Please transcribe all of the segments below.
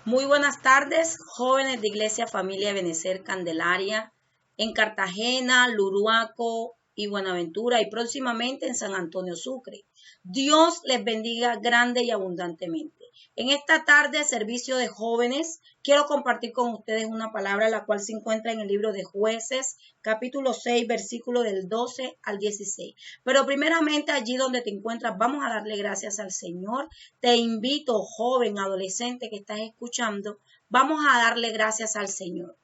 Muy buenas tardes, jóvenes de Iglesia Familia Benecer Candelaria, en Cartagena, Luruaco y Buenaventura y próximamente en San Antonio Sucre. Dios les bendiga grande y abundantemente. En esta tarde, servicio de jóvenes, quiero compartir con ustedes una palabra la cual se encuentra en el libro de Jueces, capítulo 6, versículo del 12 al 16. Pero primeramente allí donde te encuentras, vamos a darle gracias al Señor. Te invito, joven, adolescente que estás escuchando, vamos a darle gracias al Señor.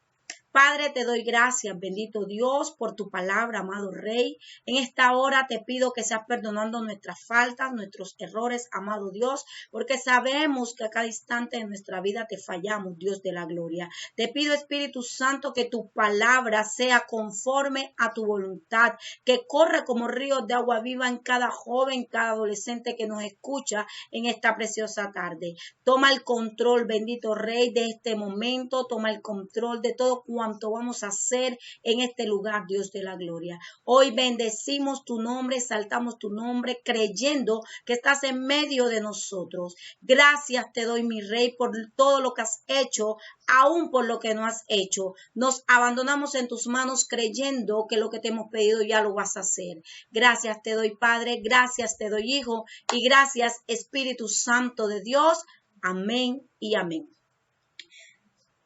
Padre, te doy gracias, bendito Dios, por tu palabra, amado Rey. En esta hora te pido que seas perdonando nuestras faltas, nuestros errores, amado Dios, porque sabemos que a cada instante de nuestra vida te fallamos, Dios de la gloria. Te pido, Espíritu Santo, que tu palabra sea conforme a tu voluntad, que corra como ríos de agua viva en cada joven, cada adolescente que nos escucha en esta preciosa tarde. Toma el control, bendito Rey, de este momento, toma el control de todo cuanto vamos a hacer en este lugar, Dios de la gloria. Hoy bendecimos tu nombre, exaltamos tu nombre, creyendo que estás en medio de nosotros. Gracias te doy, mi Rey, por todo lo que has hecho, aún por lo que no has hecho. Nos abandonamos en tus manos creyendo que lo que te hemos pedido ya lo vas a hacer. Gracias te doy, Padre, gracias te doy, Hijo, y gracias, Espíritu Santo de Dios. Amén y amén.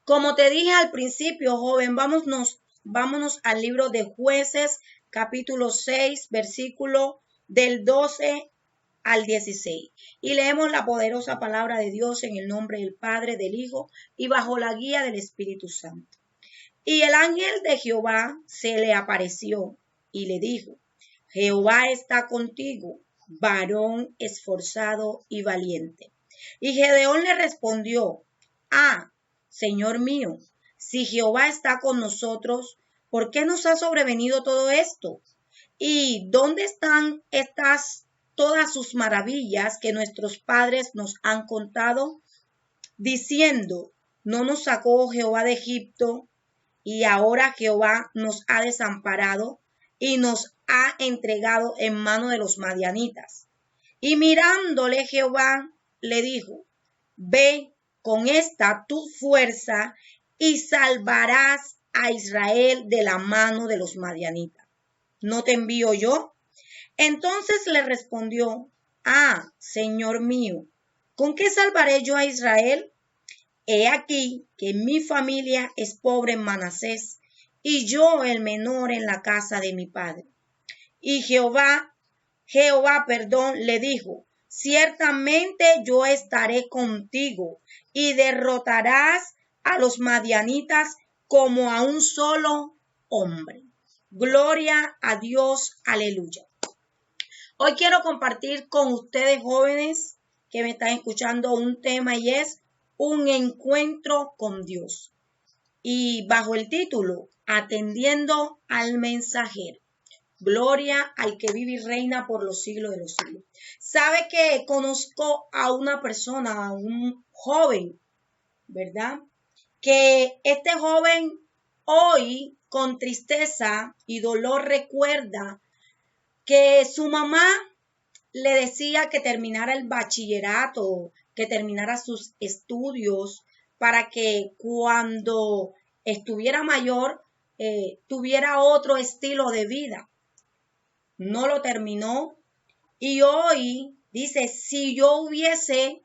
Como te dije al principio, joven, vámonos al libro de Jueces, capítulo 6, versículo del 12 al 16. Y leemos la poderosa palabra de Dios en el nombre del Padre, del Hijo y bajo la guía del Espíritu Santo. Y el ángel de Jehová se le apareció y le dijo: Jehová está contigo, varón esforzado y valiente. Y Gedeón le respondió: Señor mío, si Jehová está con nosotros, ¿por qué nos ha sobrevenido todo esto? ¿Y dónde están todas sus maravillas que nuestros padres nos han contado, diciendo: ¿no nos sacó Jehová de Egipto? Y ahora Jehová nos ha desamparado y nos ha entregado en mano de los madianitas. Y mirándole Jehová le dijo: ve con esta tu fuerza y salvarás a Israel de la mano de los madianitas. ¿No te envío yo? Entonces le respondió: Señor mío, ¿con qué salvaré yo a Israel? He aquí que mi familia es pobre en Manasés, y yo el menor en la casa de mi padre. Y Jehová, le dijo: ciertamente yo estaré contigo, y derrotarás a los madianitas como a un solo hombre. Gloria a Dios, aleluya. Hoy quiero compartir con ustedes, jóvenes que me están escuchando, un tema, y es un encuentro con Dios. Y bajo el título, Atendiendo al mensajero. Gloria al que vive y reina por los siglos de los siglos. ¿Sabe que conozco a una persona, a un joven, verdad? Que este joven hoy con tristeza y dolor recuerda que su mamá le decía que terminara el bachillerato, que terminara sus estudios para que cuando estuviera mayor tuviera otro estilo de vida. No lo terminó y hoy dice: si yo hubiese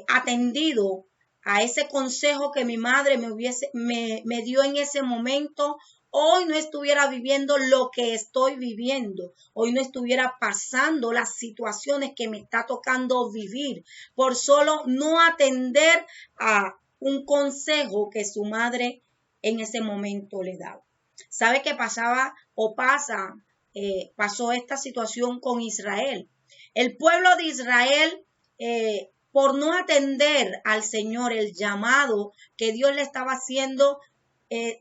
atendido a ese consejo que mi madre me dio en ese momento, hoy no estuviera viviendo lo que estoy viviendo, hoy no estuviera pasando las situaciones que me está tocando vivir por solo no atender a un consejo que su madre en ese momento le daba. ¿Sabe qué pasaba o pasó esta situación con Israel? El pueblo de Israel, por no atender al Señor, el llamado que Dios le estaba haciendo,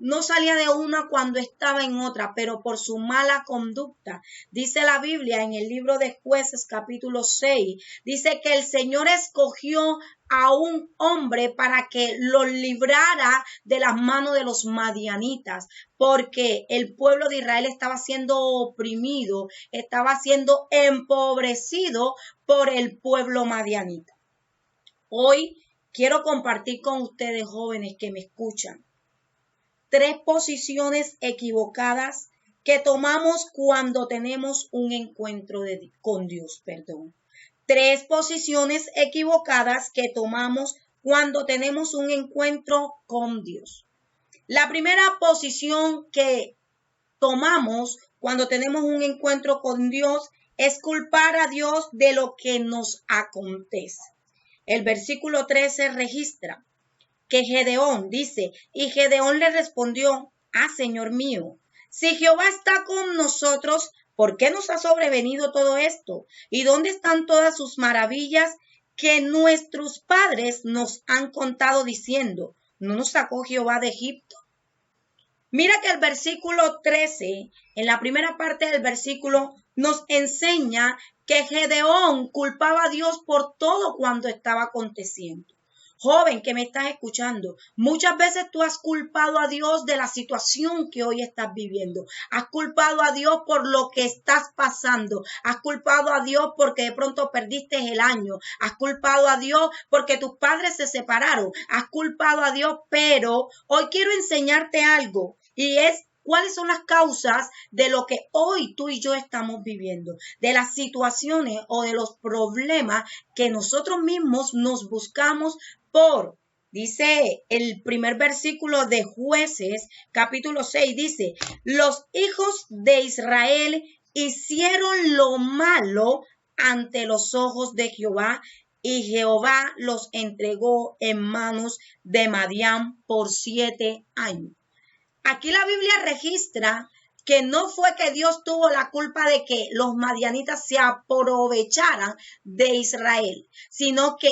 no salía de una cuando estaba en otra, pero por su mala conducta. Dice la Biblia en el libro de Jueces capítulo 6, dice que el Señor escogió a un hombre para que lo librara de las manos de los madianitas, porque el pueblo de Israel estaba siendo oprimido, estaba siendo empobrecido por el pueblo madianita. Hoy quiero compartir con ustedes, jóvenes que me escuchan, 3 posiciones equivocadas que tomamos cuando tenemos un encuentro con Dios. 3 posiciones equivocadas que tomamos cuando tenemos un encuentro con Dios. La primera posición que tomamos cuando tenemos un encuentro con Dios es culpar a Dios de lo que nos acontece. El versículo 13 registra que Gedeón dice, y Gedeón le respondió, Señor mío, si Jehová está con nosotros, ¿por qué nos ha sobrevenido todo esto? ¿Y dónde están todas sus maravillas que nuestros padres nos han contado diciendo, ¿no nos sacó Jehová de Egipto? Mira que el versículo 13, en la primera parte del versículo, nos enseña que Gedeón culpaba a Dios por todo cuanto estaba aconteciendo. Joven que me estás escuchando, muchas veces tú has culpado a Dios de la situación que hoy estás viviendo. Has culpado a Dios por lo que estás pasando. Has culpado a Dios porque de pronto perdiste el año. Has culpado a Dios porque tus padres se separaron. Has culpado a Dios, pero hoy quiero enseñarte algo y es cuáles son las causas de lo que hoy tú y yo estamos viviendo, de las situaciones o de los problemas que nosotros mismos nos buscamos dice el primer versículo de Jueces, capítulo 6, dice, los hijos de Israel hicieron lo malo ante los ojos de Jehová, y Jehová los entregó en manos de Madián por 7 años. Aquí la Biblia registra que no fue que Dios tuvo la culpa de que los madianitas se aprovecharan de Israel, sino que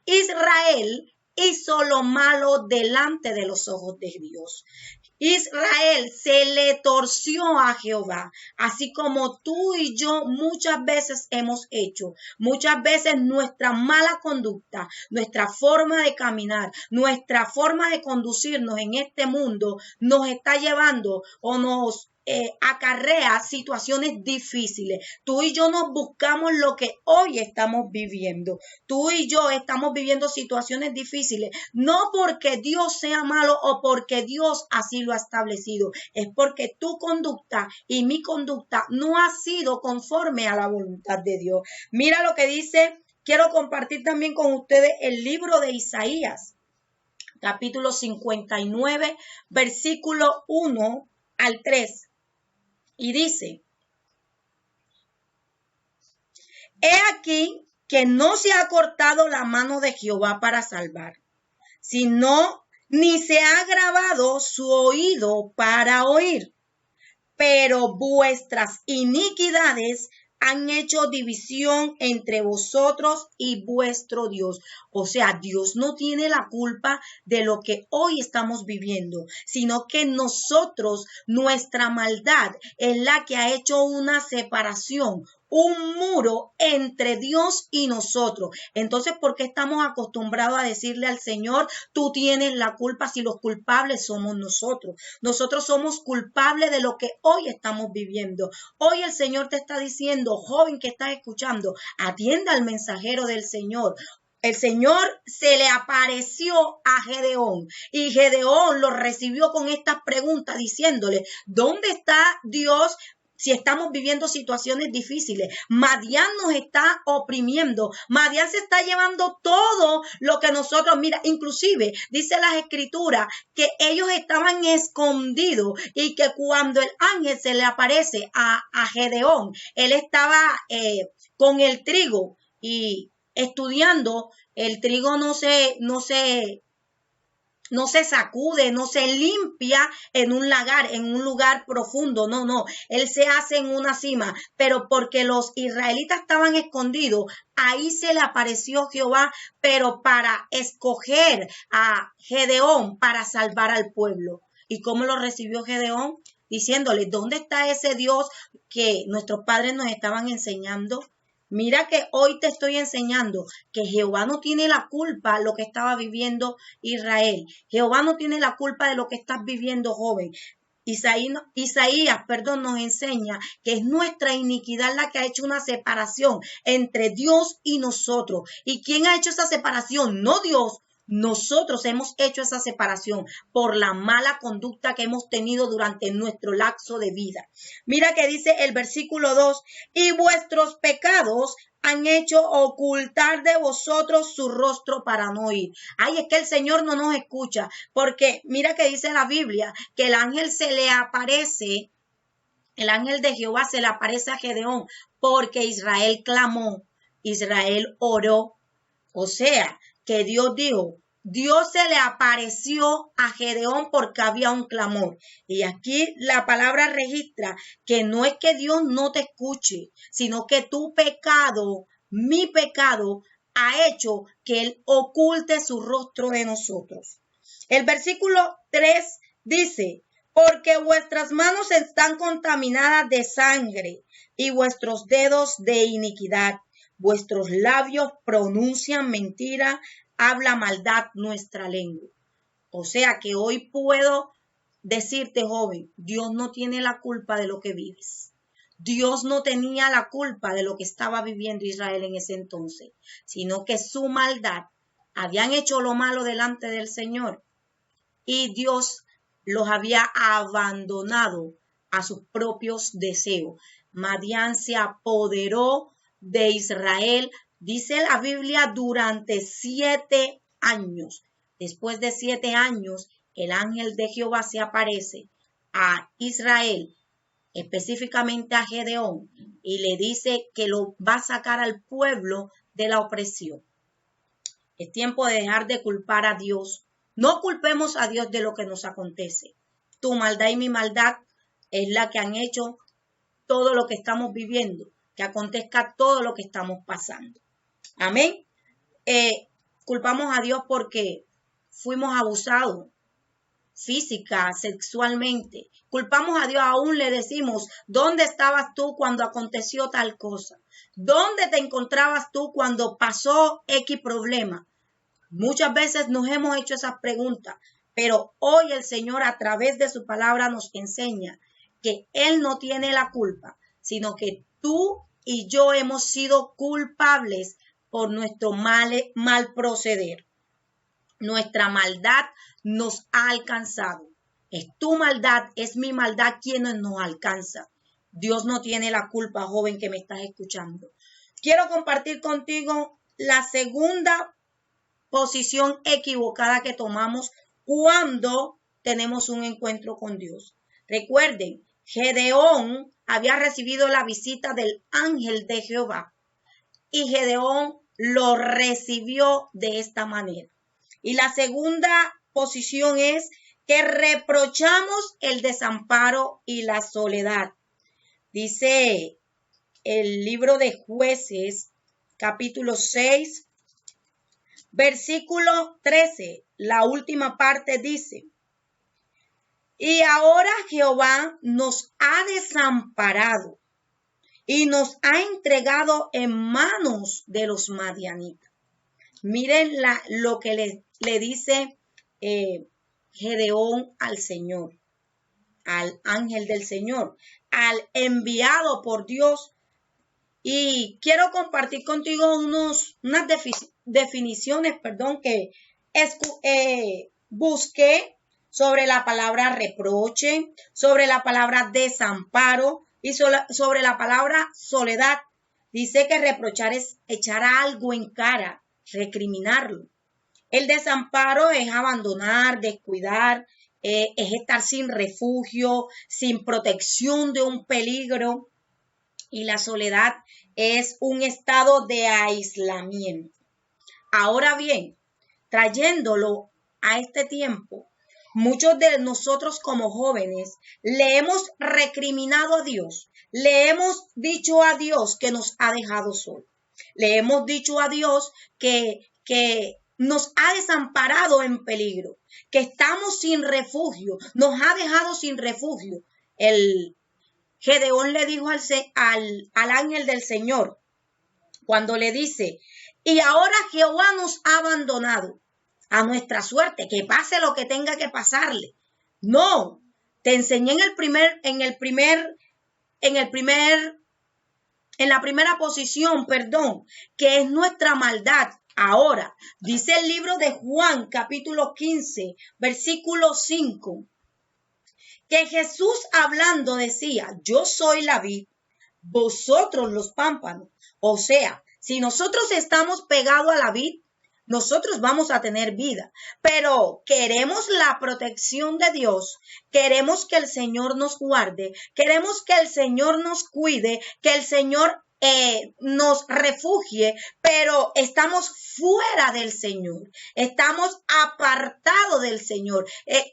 Israel hizo lo malo delante de los ojos de Dios. Israel se le torció a Jehová, así como tú y yo muchas veces hemos hecho. Muchas veces nuestra mala conducta, nuestra forma de caminar, nuestra forma de conducirnos en este mundo nos está llevando o nos acarrea situaciones difíciles. Tú y yo nos buscamos lo que hoy estamos viviendo. Tú y yo estamos viviendo situaciones difíciles, no porque Dios sea malo o porque Dios así lo ha establecido, es porque tu conducta y mi conducta no ha sido conforme a la voluntad de Dios. Mira lo que dice, quiero compartir también con ustedes el libro de Isaías, capítulo 59, versículo 1 al 3. Y dice, he aquí que no se ha cortado la mano de Jehová para salvar, sino ni se ha agravado su oído para oír, pero vuestras iniquidades han hecho división entre vosotros y vuestro Dios. O sea, Dios no tiene la culpa de lo que hoy estamos viviendo, sino que nosotros, nuestra maldad es la que ha hecho una separación, un muro entre Dios y nosotros. Entonces, ¿por qué estamos acostumbrados a decirle al Señor, tú tienes la culpa, si los culpables somos nosotros? Nosotros somos culpables de lo que hoy estamos viviendo. Hoy el Señor te está diciendo, joven que estás escuchando, atienda al mensajero del Señor. El Señor se le apareció a Gedeón y Gedeón lo recibió con estas preguntas diciéndole, ¿dónde está Dios? Si estamos viviendo situaciones difíciles, Madián nos está oprimiendo, Madián se está llevando todo lo que nosotros, mira, inclusive dice las escrituras que ellos estaban escondidos y que cuando el ángel se le aparece a Gedeón, él estaba con el trigo y estudiando, el trigo no se sacude, no se limpia en un lagar, en un lugar profundo. No. Él se hace en una cima. Pero porque los israelitas estaban escondidos, ahí se le apareció Jehová, pero para escoger a Gedeón, para salvar al pueblo. ¿Y cómo lo recibió Gedeón? Diciéndole, ¿dónde está ese Dios que nuestros padres nos estaban enseñando? Mira que hoy te estoy enseñando que Jehová no tiene la culpa de lo que estaba viviendo Israel. Jehová no tiene la culpa de lo que estás viviendo, joven. Isaías, nos enseña que es nuestra iniquidad la que ha hecho una separación entre Dios y nosotros. ¿Y quién ha hecho esa separación? No Dios. Nosotros hemos hecho esa separación por la mala conducta que hemos tenido durante nuestro lapso de vida. Mira que dice el versículo 2, y vuestros pecados han hecho ocultar de vosotros su rostro para no oír. Ay, es que el Señor no nos escucha, porque mira que dice la Biblia que el ángel se le aparece, el ángel de Jehová se le aparece a Gedeón, porque Israel clamó, Israel oró. O sea, que Dios dijo, Dios se le apareció a Gedeón porque había un clamor. Y aquí la palabra registra que no es que Dios no te escuche, sino que tu pecado, mi pecado, ha hecho que Él oculte su rostro de nosotros. El versículo 3 dice, porque vuestras manos están contaminadas de sangre y vuestros dedos de iniquidad. Vuestros labios pronuncian mentira, habla maldad nuestra lengua. O sea que hoy puedo decirte, joven, Dios no tiene la culpa de lo que vives. Dios no tenía la culpa de lo que estaba viviendo Israel en ese entonces, sino que su maldad, habían hecho lo malo delante del Señor y Dios los había abandonado a sus propios deseos. Madián se apoderó de Israel, dice la Biblia, durante 7 años. Después de 7 años, el ángel de Jehová se aparece a Israel, específicamente a Gedeón, y le dice que lo va a sacar al pueblo de la opresión. Es tiempo de dejar de culpar a Dios. No culpemos a Dios de lo que nos acontece. Tu maldad y mi maldad es la que han hecho todo lo que estamos viviendo, que acontezca todo lo que estamos pasando. Amén. Culpamos a Dios porque fuimos abusados física, sexualmente. Culpamos a Dios, aún le decimos, ¿dónde estabas tú cuando aconteció tal cosa? ¿Dónde te encontrabas tú cuando pasó X problema? Muchas veces nos hemos hecho esas preguntas, pero hoy el Señor a través de su palabra nos enseña que Él no tiene la culpa, sino que tú y yo hemos sido culpables por nuestro mal proceder. Nuestra maldad nos ha alcanzado. Es tu maldad, es mi maldad quienes nos alcanza. Dios no tiene la culpa, joven que me estás escuchando. Quiero compartir contigo la segunda posición equivocada que tomamos cuando tenemos un encuentro con Dios. Recuerden, Gedeón había recibido la visita del ángel de Jehová y Gedeón lo recibió de esta manera. Y la segunda posición es que reprochamos el desamparo y la soledad. Dice el libro de Jueces, capítulo 6, versículo 13, la última parte dice, y ahora Jehová nos ha desamparado y nos ha entregado en manos de los madianitas. Miren lo que le dice Gedeón al Señor, al ángel del Señor, al enviado por Dios. Y quiero compartir contigo unas definiciones, que busqué sobre la palabra reproche, sobre la palabra desamparo y sobre la palabra soledad. Dice que reprochar es echar algo en cara, recriminarlo. El desamparo es abandonar, descuidar, es estar sin refugio, sin protección de un peligro. Y la soledad es un estado de aislamiento. Ahora bien, trayéndolo a este tiempo, muchos de nosotros como jóvenes le hemos recriminado a Dios, le hemos dicho a Dios que nos ha dejado solos, le hemos dicho a Dios que nos ha desamparado en peligro, que estamos sin refugio, nos ha dejado sin refugio. El Gedeón le dijo al ángel del Señor, cuando le dice, y ahora Jehová nos ha abandonado a nuestra suerte, que pase lo que tenga que pasarle. No, te enseñé en la primera posición, que es nuestra maldad, Ahora, dice el libro de Juan, capítulo 15, versículo 5, que Jesús hablando decía, yo soy la vid, vosotros los pámpanos. O sea, si nosotros estamos pegados a la vid, nosotros vamos a tener vida, pero queremos la protección de Dios, queremos que el Señor nos guarde, queremos que el Señor nos cuide, que el Señor nos refugie, pero estamos fuera del Señor, estamos apartados del Señor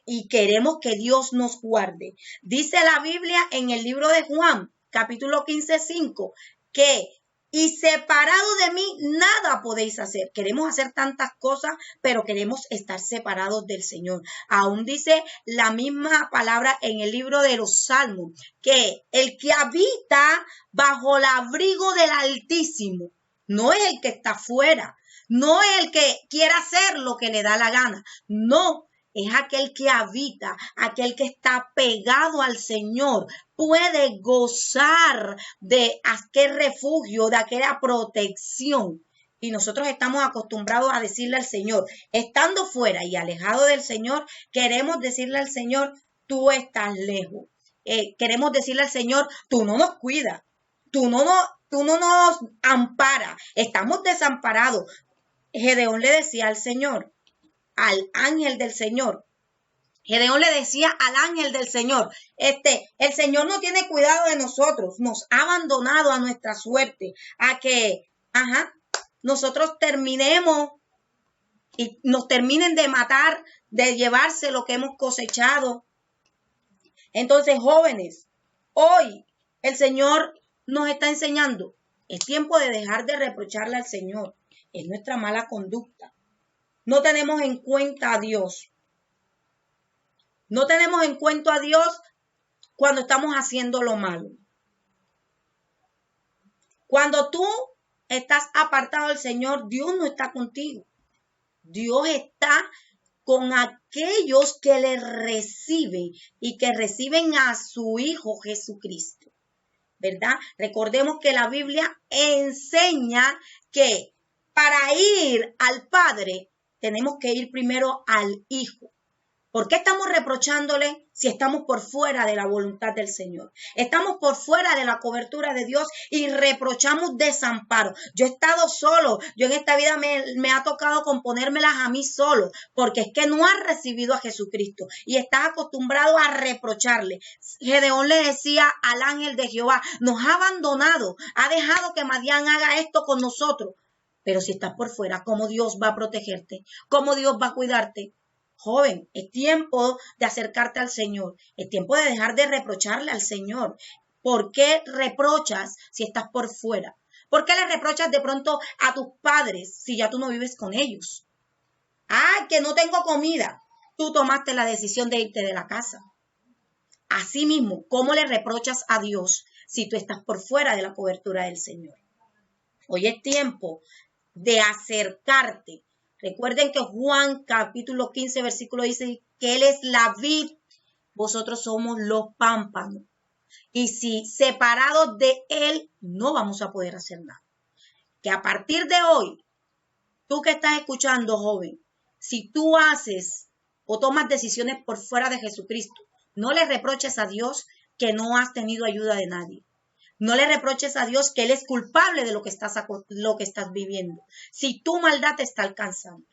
y queremos que Dios nos guarde. Dice la Biblia en el libro de Juan, capítulo 15, 5, que y separado de mí, nada podéis hacer. Queremos hacer tantas cosas, pero queremos estar separados del Señor. Aún dice la misma palabra en el libro de los Salmos, que el que habita bajo el abrigo del Altísimo, no es el que está afuera, no es el que quiera hacer lo que le da la gana, no. Es aquel que habita, aquel que está pegado al Señor, puede gozar de aquel refugio, de aquella protección. Y nosotros estamos acostumbrados a decirle al Señor, estando fuera y alejado del Señor, queremos decirle al Señor, tú estás lejos. Queremos decirle al Señor, tú no nos cuidas, tú no nos amparas, estamos desamparados. Gedeón le decía al Señor, al ángel del Señor. Gedeón le decía al ángel del Señor, el Señor no tiene cuidado de nosotros, nos ha abandonado a nuestra suerte, a que, nosotros terminemos y nos terminen de matar, de llevarse lo que hemos cosechado. Entonces, jóvenes, hoy el Señor nos está enseñando, es tiempo de dejar de reprocharle al Señor, es nuestra mala conducta. No tenemos en cuenta a Dios. No tenemos en cuenta a Dios cuando estamos haciendo lo malo. Cuando tú estás apartado del Señor, Dios no está contigo. Dios está con aquellos que le reciben y que reciben a su Hijo Jesucristo. ¿Verdad? Recordemos que la Biblia enseña que para ir al Padre tenemos que ir primero al Hijo. ¿Por qué estamos reprochándole si estamos por fuera de la voluntad del Señor? Estamos por fuera de la cobertura de Dios y reprochamos desamparo. Yo he estado solo, yo en esta vida me ha tocado componérmelas a mí solo, porque es que no has recibido a Jesucristo y estás acostumbrado a reprocharle. Gedeón le decía al ángel de Jehová, nos ha abandonado, ha dejado que Madián haga esto con nosotros. Pero si estás por fuera, ¿cómo Dios va a protegerte? ¿Cómo Dios va a cuidarte? Joven, es tiempo de acercarte al Señor. Es tiempo de dejar de reprocharle al Señor. ¿Por qué reprochas si estás por fuera? ¿Por qué le reprochas de pronto a tus padres si ya tú no vives con ellos? Ah, que no tengo comida. Tú tomaste la decisión de irte de la casa. Asimismo, ¿cómo le reprochas a Dios si tú estás por fuera de la cobertura del Señor? Hoy es tiempo de acercarte. Recuerden que Juan capítulo 15 versículo dice que Él es la vid, vosotros somos los pámpanos. Y si separados de Él no vamos a poder hacer nada. Que a partir de hoy, tú que estás escuchando, joven, si tú haces o tomas decisiones por fuera de Jesucristo, no le reproches a Dios que no has tenido ayuda de nadie. No le reproches a Dios que Él es culpable de lo que estás viviendo. Si tu maldad te está alcanzando.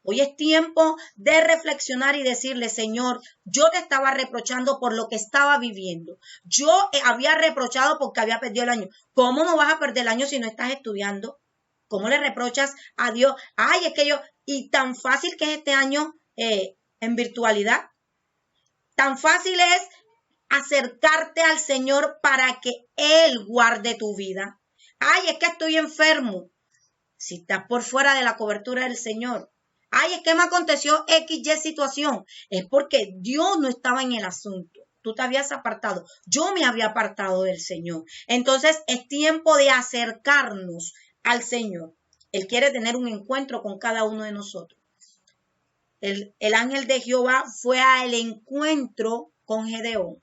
Hoy es tiempo de reflexionar y decirle, Señor, yo te estaba reprochando por lo que estaba viviendo. Yo había reprochado porque había perdido el año. ¿Cómo no vas a perder el año si no estás estudiando? ¿Cómo le reprochas a Dios? Ay, es que y tan fácil que es este año en virtualidad. Tan fácil es acercarte al Señor para que Él guarde tu vida. Ay, es que estoy enfermo. Si estás por fuera de la cobertura del Señor. Ay, es que me aconteció XY situación. Es porque Dios no estaba en el asunto. Tú te habías apartado. Yo me había apartado del Señor. Entonces es tiempo de acercarnos al Señor. Él quiere tener un encuentro con cada uno de nosotros. El ángel de Jehová fue al encuentro con Gedeón.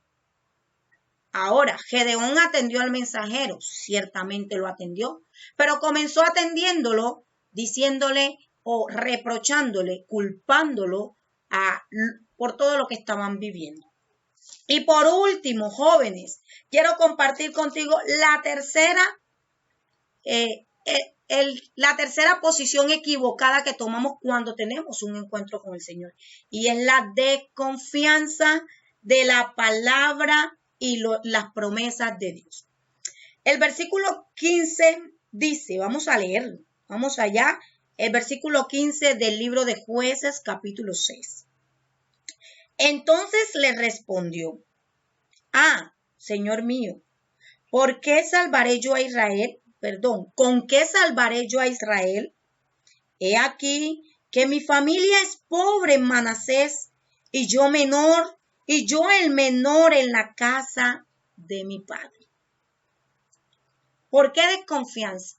Ahora, Gedeón atendió al mensajero, ciertamente lo atendió, pero comenzó atendiéndolo diciéndole o reprochándole, culpándolo por todo lo que estaban viviendo. Y por último, jóvenes, quiero compartir contigo la tercera la tercera posición equivocada que tomamos cuando tenemos un encuentro con el Señor, y es la desconfianza de la palabra y las promesas de Dios. El versículo 15 dice, vamos a leerlo, vamos allá, el versículo 15 del libro de Jueces, capítulo 6. Entonces le respondió, Señor mío, ¿por qué salvaré yo a Israel? ¿Con qué salvaré yo a Israel? He aquí que mi familia es pobre en Manasés y yo el menor en la casa de mi padre. ¿Por qué desconfianza?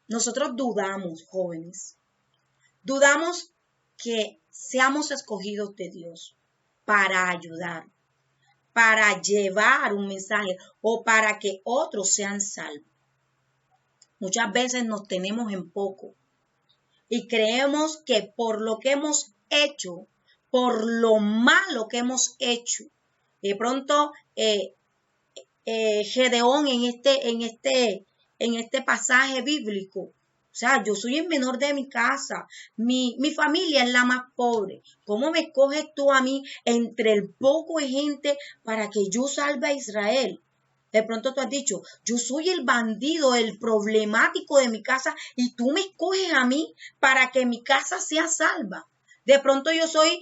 Nosotros dudamos, jóvenes. Dudamos que seamos escogidos de Dios para ayudar, para llevar un mensaje o para que otros sean salvos. Muchas veces nos tenemos en poco y creemos que por lo que hemos hecho, por lo malo que hemos hecho, de pronto Gedeón en este pasaje bíblico, o sea, yo soy el menor de mi casa, mi familia es la más pobre. ¿Cómo me escoges tú a mí entre el poco de gente para que yo salve a Israel? De pronto tú has dicho, yo soy el bandido, el problemático de mi casa y tú me escoges a mí para que mi casa sea salva. De pronto yo soy,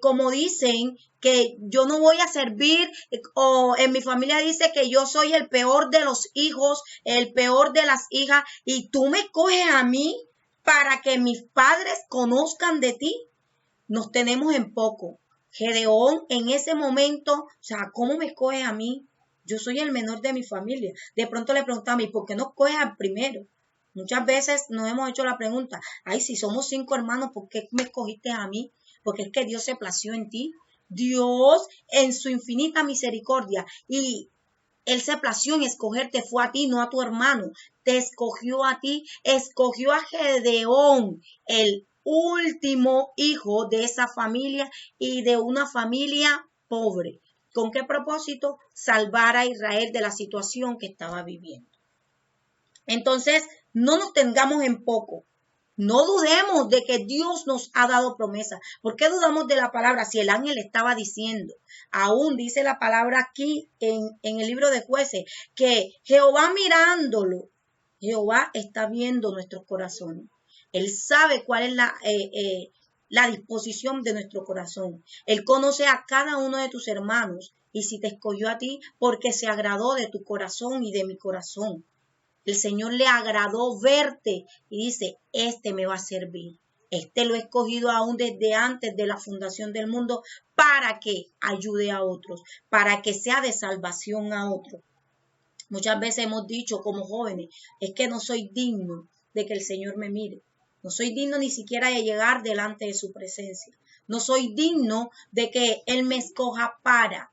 como dicen, que yo no voy a servir, o en mi familia dice que yo soy el peor de los hijos, el peor de las hijas, y tú me escoges a mí para que mis padres conozcan de ti. Nos tenemos en poco. Gedeón en ese momento, o sea, ¿cómo me escoges a mí? Yo soy el menor de mi familia. De pronto le preguntamos, ¿y por qué no escoges al primero? Muchas veces nos hemos hecho la pregunta, si somos 5 hermanos, ¿por qué me escogiste a mí? Porque es que Dios se plació en ti. Dios, en su infinita misericordia, y Él se plació en escogerte, fue a ti, no a tu hermano. Te escogió a ti, escogió a Gedeón, el último hijo de esa familia y de una familia pobre. ¿Con qué propósito? Salvar a Israel de la situación que estaba viviendo. Entonces, no nos tengamos en poco. No dudemos de que Dios nos ha dado promesa. ¿Por qué dudamos de la palabra? Si el ángel estaba diciendo, aún dice la palabra aquí en el libro de Jueces, que Jehová mirándolo, Jehová está viendo nuestros corazones. Él sabe cuál es la disposición de nuestro corazón. Él conoce a cada uno de tus hermanos y si te escogió a ti porque se agradó de tu corazón y de mi corazón. El Señor le agradó verte y dice, este me va a servir. Este lo he escogido aún desde antes de la fundación del mundo para que ayude a otros, para que sea de salvación a otros. Muchas veces hemos dicho como jóvenes, es que no soy digno de que el Señor me mire. No soy digno ni siquiera de llegar delante de su presencia. No soy digno de que Él me escoja para.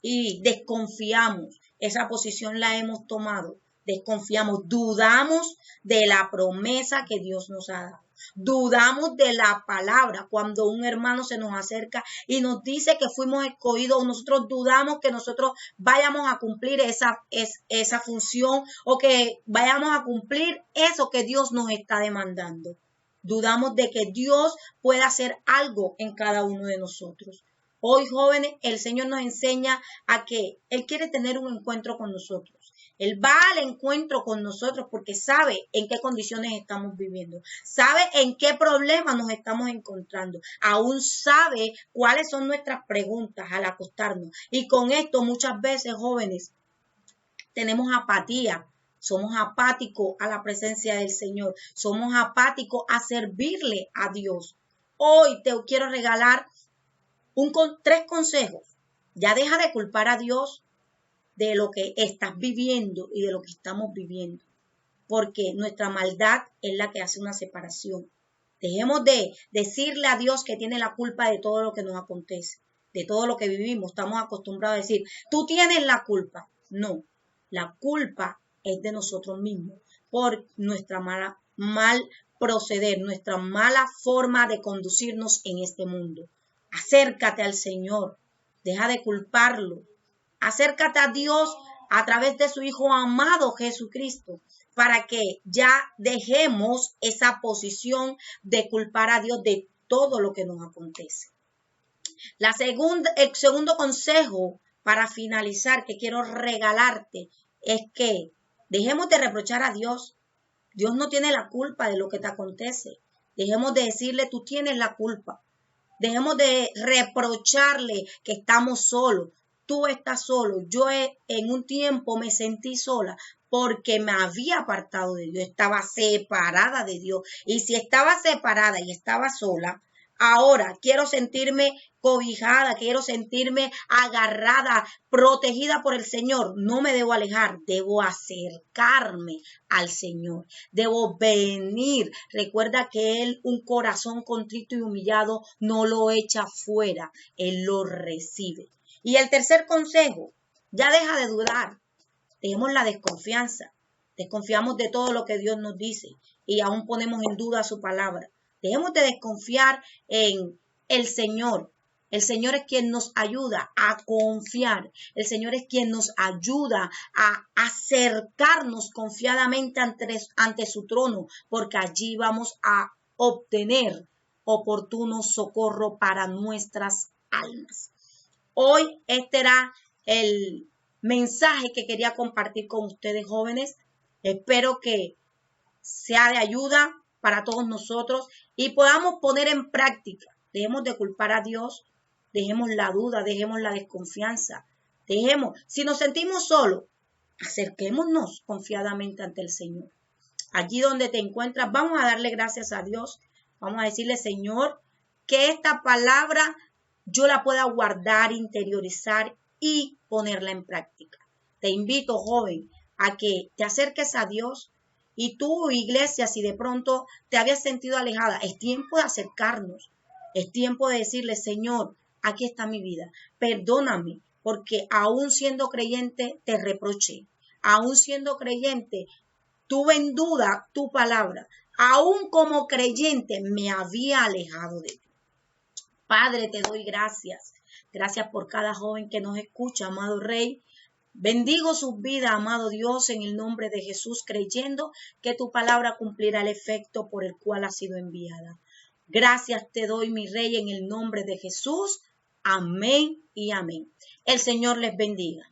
Y desconfiamos. Esa posición la hemos tomado. Desconfiamos, dudamos de la promesa que Dios nos ha dado. Dudamos de la palabra. Cuando un hermano se nos acerca y nos dice que fuimos escogidos, nosotros dudamos que nosotros vayamos a cumplir esa función o que vayamos a cumplir eso que Dios nos está demandando. Dudamos de que Dios pueda hacer algo en cada uno de nosotros. Hoy, jóvenes, el Señor nos enseña a que Él quiere tener un encuentro con nosotros. Él va al encuentro con nosotros porque sabe en qué condiciones estamos viviendo, sabe en qué problemas nos estamos encontrando, aún sabe cuáles son nuestras preguntas al acostarnos. Y con esto muchas veces, jóvenes, tenemos apatía. Somos apáticos a la presencia del Señor. Somos apáticos a servirle a Dios. Hoy te quiero regalar 3 consejos. Ya deja de culpar a Dios de lo que estás viviendo y de lo que estamos viviendo, porque nuestra maldad es la que hace una separación. Dejemos de decirle a Dios que tiene la culpa de todo lo que nos acontece, de todo lo que vivimos. Estamos acostumbrados a decir, tú tienes la culpa. No, la culpa es de nosotros mismos, por nuestra mal proceder, nuestra mala forma de conducirnos en este mundo. Acércate al Señor, deja de culparlo. Acércate a Dios a través de su Hijo amado Jesucristo, para que ya dejemos esa posición de culpar a Dios de todo lo que nos acontece. El segundo consejo para finalizar que quiero regalarte es que dejemos de reprochar a Dios. Dios no tiene la culpa de lo que te acontece. Dejemos de decirle, tú tienes la culpa. Dejemos de reprocharle que estamos solos. Tú estás solo. Yo en un tiempo me sentí sola porque me había apartado de Dios. Estaba separada de Dios. Y si estaba separada y estaba sola, ahora quiero sentirme cobijada, quiero sentirme agarrada, protegida por el Señor. No me debo alejar, debo acercarme al Señor. Debo venir. Recuerda que Él, un corazón contrito y humillado, no lo echa fuera. Él lo recibe. Y el tercer consejo, ya deja de dudar. Dejemos la desconfianza. Desconfiamos de todo lo que Dios nos dice y aún ponemos en duda su palabra. Dejemos de desconfiar en el Señor. El Señor es quien nos ayuda a confiar. El Señor es quien nos ayuda a acercarnos confiadamente ante su trono, porque allí vamos a obtener oportuno socorro para nuestras almas. Hoy este era el mensaje que quería compartir con ustedes, jóvenes. Espero que sea de ayuda para todos nosotros y podamos poner en práctica. Dejemos de culpar a Dios, dejemos la duda, dejemos la desconfianza, si nos sentimos solos, acerquémonos confiadamente ante el Señor. Allí donde te encuentras, vamos a darle gracias a Dios, vamos a decirle, Señor, que esta palabra yo la pueda guardar, interiorizar y ponerla en práctica. Te invito, joven, a que te acerques a Dios. Y tú, iglesia, si de pronto te habías sentido alejada, es tiempo de acercarnos. Es tiempo de decirle, Señor, aquí está mi vida. Perdóname, porque aún siendo creyente te reproché. Aún siendo creyente tuve en duda tu palabra. Aún como creyente me había alejado de ti. Padre, te doy gracias. Gracias por cada joven que nos escucha, amado Rey. Bendigo sus vidas, amado Dios, en el nombre de Jesús, creyendo que tu palabra cumplirá el efecto por el cual ha sido enviada. Gracias te doy, mi Rey, en el nombre de Jesús. Amén y amén. El Señor les bendiga.